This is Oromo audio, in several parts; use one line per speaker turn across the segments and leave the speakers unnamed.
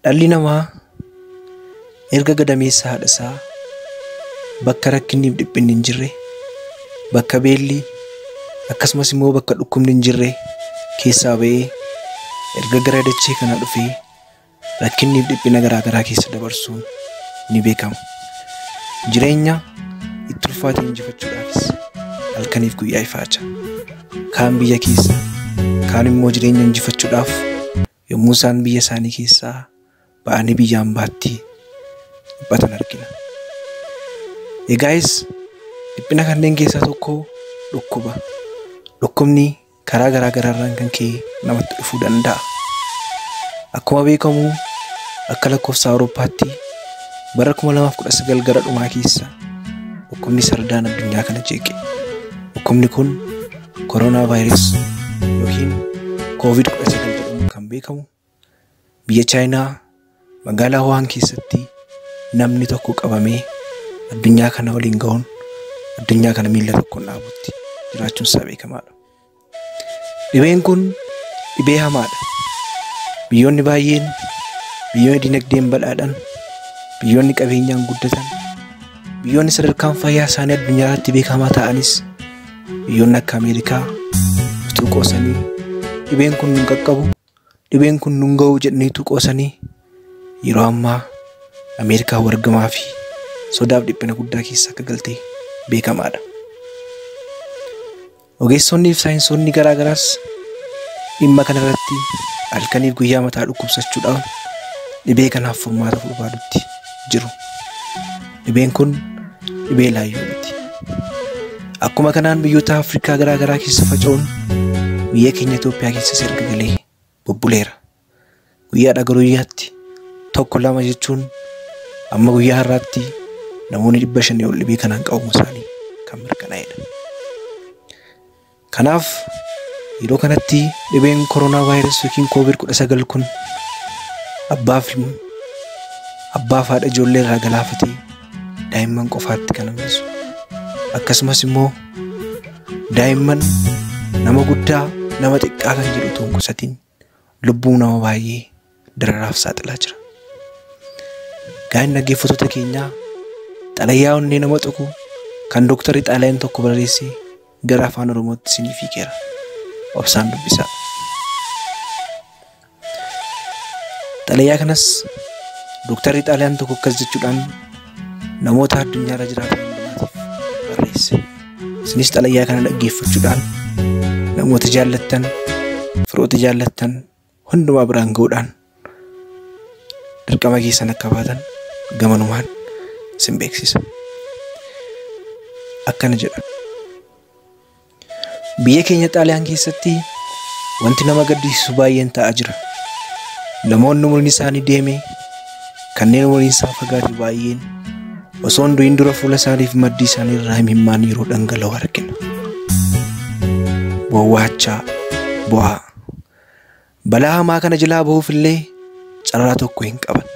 Dhalli namaa erga gadameessa haadha isaa bakka rakkinniif dhiphinni hin jirre, bakka beelli akkasumas immoo bakka dhukkubni hin jirre keessaa ba'ee erga gara dachee kana dhufee rakkinniif dhiphina garaa keessa dabarsuun ni beekama. Jireenya itti ulfaate injifachuudhaafis halkaniif guyyaa ifaacha. Kaan biyya keessa, kaan immoo jireenya injifachuudhaaf yommuu isaan biyya isaanii keessaa ba'anii biyya hambaatti dhiphatan argina. Egaayis dhiphina kanneen keessaa tokko dhukkuba. Dhukkubni karaa garaaraan kan ka'e namatti dhufuu danda'a. Akkuma beekamu akka lakkoofsa Awurooppaatti bara 2019 gara dhumaa keessa dhukkubni sardaan addunyaa kana jeeqe. Dhukkubni kun koronaa vaayirasii yookiin COVID-19 jedhamuun kan beekamu biyya Chaayinaa magaalaa Wuhan keessatti namni tokko qabamee addunyaa kana waliin ga'uun addunyaa kana miila tokkoon dhaabutti jiraachuun isaa beekamaadha. Dhibeen kun dhibee hamaadha. Biyyoonni baay'een, biyyoonni dinagdeen badhaadhan, biyyoonni qabeenyaan guddatan, biyyoonni sadarkaan fayyaa isaanii addunyaa irratti beekamaa ta'anis biyyoonni akka Ameerikaa utuu qoosanii dhibeen kun nun qaqqabu, dhibeen kun nun ga'u jedhanii utuu qoosanii yeroo ammaa Ameerikaa wargamaa fi sodaaf dhiphina guddaa keessa akka galtee beekamaadha. Ogeessonni fi saayinsoonni garaagaraas dhimma kanarratti halkaniif guyyaa mataa dhukkubsachuudhaan dhibee kanaaf furmaata barbaadutti jiru. Dhibeen kun dhibee laayyoo miti. Akkuma kanaan biyyoota Afrikaa garaagaraa keessa faca'uun biyya keenya Itoophiyaa keessas erga galee bubbuleera. Guyyaadhaa gara guyyaatti tokko lama jechuun amma guyyaa har'aatti namoonni 500 ol dhibee kanaan qabamu isaanii kan mirkanaa'edha. Kanaaf yeroo kanatti dhibeen koronaa vaayirasii yookiin COVID-19 kun abbaaf haadha ijoollee irraa galaafatee daa'imman qofaatti kan hambisu. Akkasumas immoo daa'imman nama guddaa nama xiqqaa kan jedhu utuu hin qusatiin lubbuu nama baay'ee dararaaf saaxilaa jira. Gaa'in dhaggeeffattoota keenyaa xalayaa onnee nama tuqu kan Dooktarri Xaaliyaan tokko barreessee gara afaan Oromootti isiniif hiikeera. Obsaan dubbisaa. Xalayaa kanas Dooktarri Xaaliyaan tokko akkas jechuudhaan namoota addunyaa irra jiraatan hundumaatiif barreesse. Isinis xalayaa kana dhaggeeffachuudhaan namoota jaallattan, firoota jaallattan hundumaa biraan ga'uudhaan dirqama keessan akka baatan gamanumaan isin beeksisa. Akkana jedha. Biyya keenya Xaaliyaan keessatti wanti nama gaddisiisu baay'een ta'aa jira. Namoonni umuriin isaanii deeme, kanneen umuriin isaanii fagaate baay'een osoo hin du'in dura fuula isaanii fi maddii isaanii irraa imimmaan yeroo dhangala'u argina. Bowwaachaa bu'aa. Balaa hamaa kana jalaa bahuuf illee carraa tokko hin qaban.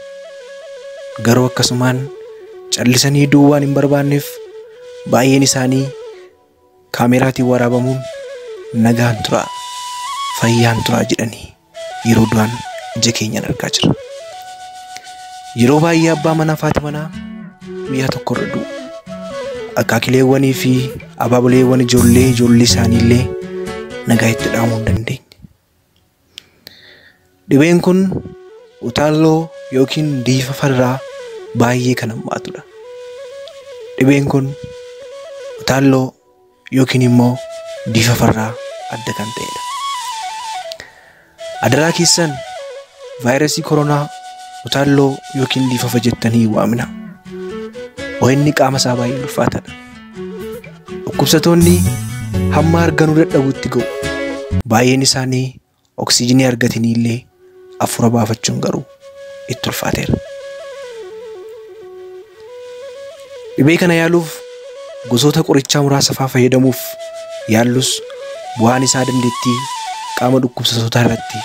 Garuu akkasumaan callisanii du'uu waan hin barbaanneef baay'een isaanii kaameraatiin waraabamuun nagaan turaa, fayyaan turaa jedhanii yeroo du'an ija keenyaan argaa jirra. Yeroo baay'ee abbaa manaa fi haati manaa guyyaa tokko irra du'u. Akaakileewwanii fi abaaboleewwan ijoollee isaanii illee nagaa itti dhaamuu hin dandeenye. Dhibeen kun utaalloo yookiin diifa farraa baay'ee kan hammaatudha. Dhibeen kun utaalloo yookiin immoo diifa farraa adda kan ta'edha. Adaraa keessan vaayirasii koronaa utaalloo yookiin diifa jettanii waamina. Inni qaama isaa baay'ee ulfaataadha. Dhukkubsatoonni hamma arganuu dadhabuutti ga'u. Baay'een isaanii oksijiinii argatanii illee afura baafachuun garuu itti ulfaateera. Dhibee kana yaaluuf gosoota qorichaa muraasa fayyadamuuf yaallus bu'aan isaa dandeettii qaama dhukkubsatootaa irratti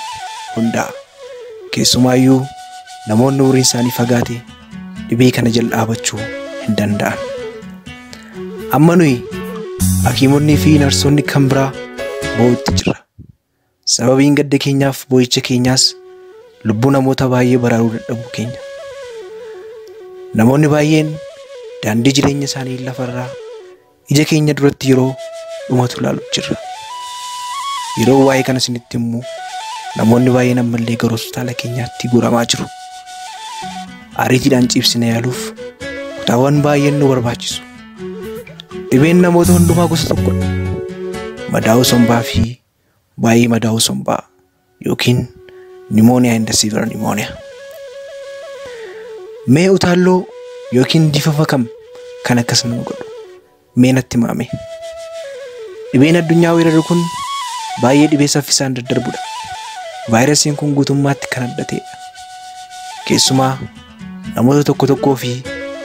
hundaa'a. Keessumaayyuu namoonni umuriin isaanii fagaate dhibee kana jala dhaabachuu hin danda'an. Amma nuyi hakiimonni fi narsonni kan biraa boo'itti jirra. Sababiin gadda keenyaaf boo'icha keenyaas lubbuu namoota baay'ee baraaruu dadhabuu keenya. Namoonni baay'een daandii jireenya isaanii lafarraa ija keenya duratti yeroo dhumatu ilaaluuf jirra. Yeroo waa'ee kana isinitti immoo namoonni baay'een ammallee gara hospitaala keenyaatti guuramaa jiru. Ariitiidhaan ciibsine yaaluuf kutaawwan baay'een nu barbaachisu. Dhibeen namoota hundumaa gosa tokkodha. Madaa'uu sombaa fi baay'ee madaa'uu sombaa yookiin pneumonia and severe pneumonia. Mee utaalloo yookiin difafa kam kan akkas nu godhu? Mee natti himi. Dhibeen addunyaa weeraru kun baay'ee dhibee saffisaan daddarbudha. Vaayirasiin kun guutummaatti kan adda ta'edha. Keessumaa namoota tokko tokkoo fi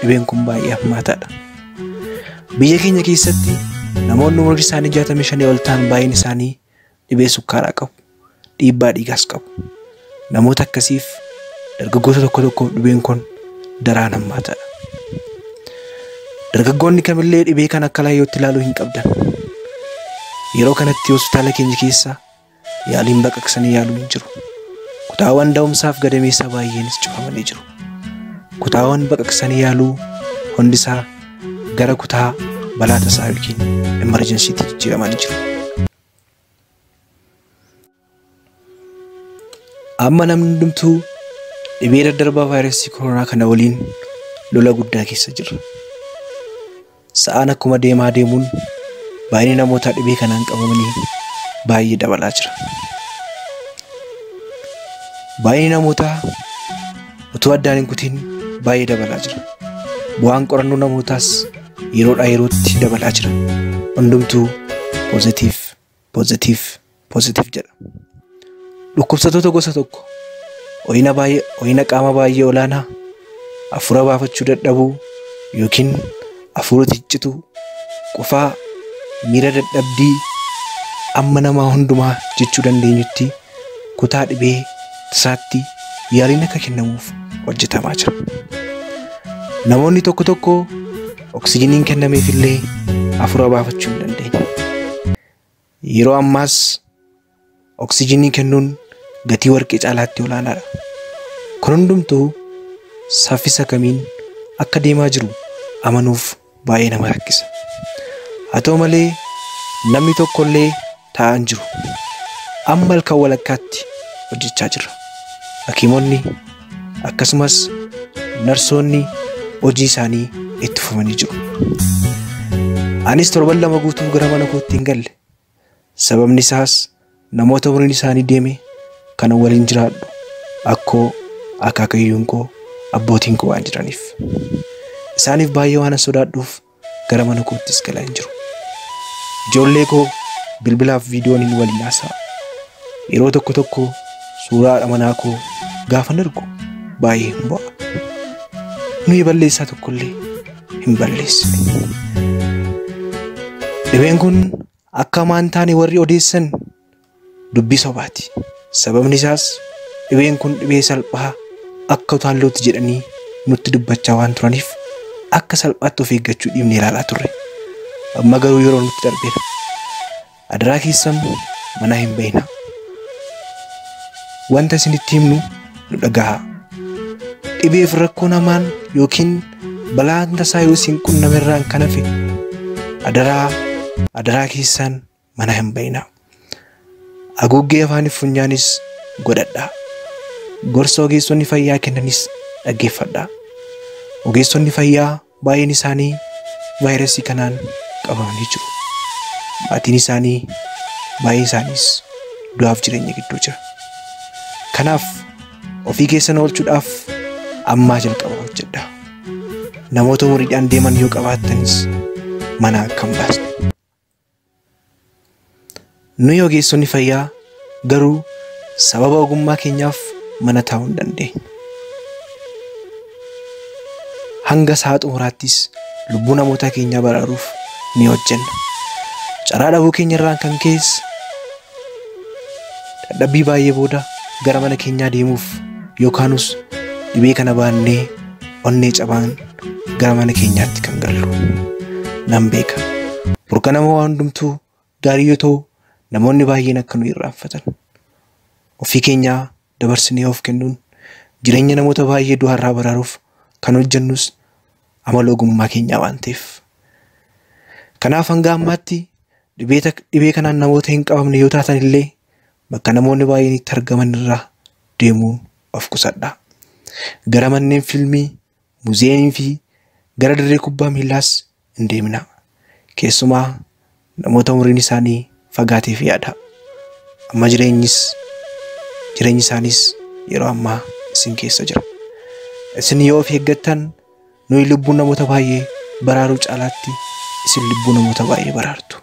dhibeen kun baay'ee hammaataadha. Biyya keenya keessatti namoonni umrii isaanii 65 ol ta'an baay'een isaanii dhibee sukkaaraa qabu, dhiibbaa dhiigaas qabu. Namoota akkasiif dargaggoota tokko tokko dhibeen kun daraan hammaataadha. Dargaggoonni kamillee dhibee kan akka laayyootti ilaaluu hin qabdan. Yeroo kanatti hospitaala keenya keessa yaaliin baqaqsanii yaaluu hin jiru. Kutaawwan da'umsaaf gadameessa baay'eenis cufamanii jiru. Kutaawwan baqaqsanii yaaluu hundisaa gara kutaa balaa tasaa yookiin emergensiitti jijjiiramanii jiru. Amma namni hundumtuu dhibee daddarbaa vaayirasii koronaa kana waliin lola guddaa keessa jira. Sa'aan akkuma deemaa deemuun baay'inni namoota dhibee kanaan qabamanii baay'ee dabalaa jira. Baay'inni namootaa utuu addaan hin kutiin baay'ee dabalaa jira. Bu'aan qorannoo namootaas yeroodhaa yerootti dabalaa jira. Hundumtuu poozitiif jedha. Dhukkubsattoota gosa tokko ho'ina qaama baay'ee olaanaa, hafuura baafachuu dadhabuu yookiin hafuura ticcituu, qufaa, miira dadhabbii amma namaa hundumaa jechuu dandeenyutti kutaa dhibee tasaatti yaaliin akka kennamuuf hojjetamaa jira. Namoonni tokko tokko oksijiiniin kennameefillee hafuura baafachuu hin dandeenye. Yeroo ammaas oksijiinii kennuun gatii warqee caalaatti olaanaadha. Kun hundumtuu saffisa kamiin akka deemaa jiru amanuuf baay'ee nama rakkisa. Haa ta'u malee namni tokkollee taa'aa hin jiru. Amma halkan walakkaatti hojjechaa jira. Hakiimonni akkasumas narsoonni hojii isaanii itti fufanii jiru. Anis torban 2 guutuu gara mana kootti hin galle. Sababni isaas namoota umriin isaanii deeme kan waliin jiraadhu akkoo akaakayyuun koo abbootiin koo waan jiraniif. Isaaniif baay'ee waan sodaadhuuf gara mana koottis galaa hin jiru. Ijoollee koo bilbilaaf viidiyoon hin waliin haasa'a. Yeroo tokko tokko suuraa manaa koo gaafa argu baay'ee hin bo'a. Nuyi balleessaa tokkollee hin balleessine. Dhibeen kun akka maan taane warri odeessan dubbii sobaati. Sababni isaas dhibeen kun dhibee salphaa akka utaallootti jedhanii nutti dubbachaa waan turaniif akka salphaatti of eeggachuu dhiibnee ilaalaa turre. Amma garuu yeroo nutti darbeera. Adaraa keessan mana hin beekna. Wanta isinitti himnu nu dhagahaa. Dhibeef rakkoo namaan yookiin balaan tasaa yoo isin qunnamerraan kan hafe adaraa keessan mana hin beekna. Haguuggee afaaniif funyaanis godhadhaa. Gorsa ogeessonni fayyaa kennanis dhaggeeffadhaa. Ogeessonni fayyaa baay'een isaanii vaayirasii kanaan qabamanii jiru. Maatiin isaanii baay'ee isaaniis du'aaf jireenya gidduu jira. Kanaaf ofii keessan oolchuudhaaf ammaa jalqaba hojjedhaa. Namoota umuriidhaan deeman yoo qabaattanis mana akka hin baasne. Nuyi ogeessonni fayyaa garuu sababa ogummaa keenyaaf mana taa'uu hin dandeenyu. Hanga sa'a xumuraattis lubbuu namoota keenyaa baraaruuf ni hojjenna. Carraa dhabuu keenyarraan kan keessa dadhabbii baay'ee booda gara mana keenyaa deemuuf yookaanus dhibee kana baannee onnee cabaan gara mana keenyaatti kan gallu nan beeka. Burqa nama waan hundumtuu gaarii yoo ta'u namoonni baay'een akka nu irraanfatan. Ofii keenyaa dabarsinee of kennuun jireenya namoota baay'ee du'arraa baraaruuf kan hojjennus amala ogummaa keenyaa waan ta'eef. Kanaaf hanga ammaatti dhibee kanaan namoota hin qabamne yoo taatan illee bakka namoonni baay'een itti argaman irraa deemuu of qusadhaa. Gara manneen fiilmii, muuziyeemii fi gara dirree kubbaa miilaas hin deemina. Keessumaa namoota umriin isaanii fagaatee fi yaada. Amma jireenyi isaaniis yeroo ammaa isin keessa jira. Isin yoo of eeggattan nuyi lubbuu namoota baay'ee baraaruu caalaatti isin lubbuu namoota baay'ee baraartu.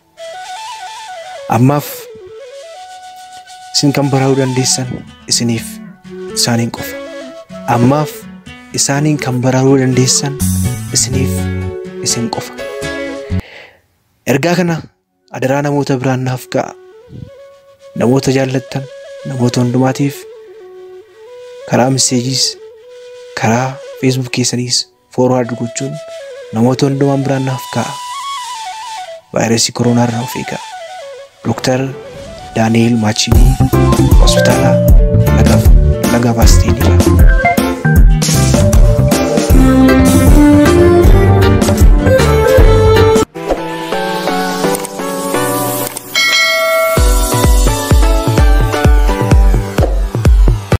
Ammaaf isin kan baraaruu dandeessan isiniif isaaniin qofa. Ammaaf isaaniin kan baraaruu dandeessan isiniif isin qofa. Ergaa kana adaraa namoota biraan naaf ga'a. Namoota jaallattan namoota hundumaatiif karaa meseejiis karaa Facebook keessaniis forward gochuun namoota hundumaan biraan naaf ga'a. Vaayirasii koronaa irraa of eegaa. Dr. Daniel Machini Hospitaala Laga Baasteenirraa.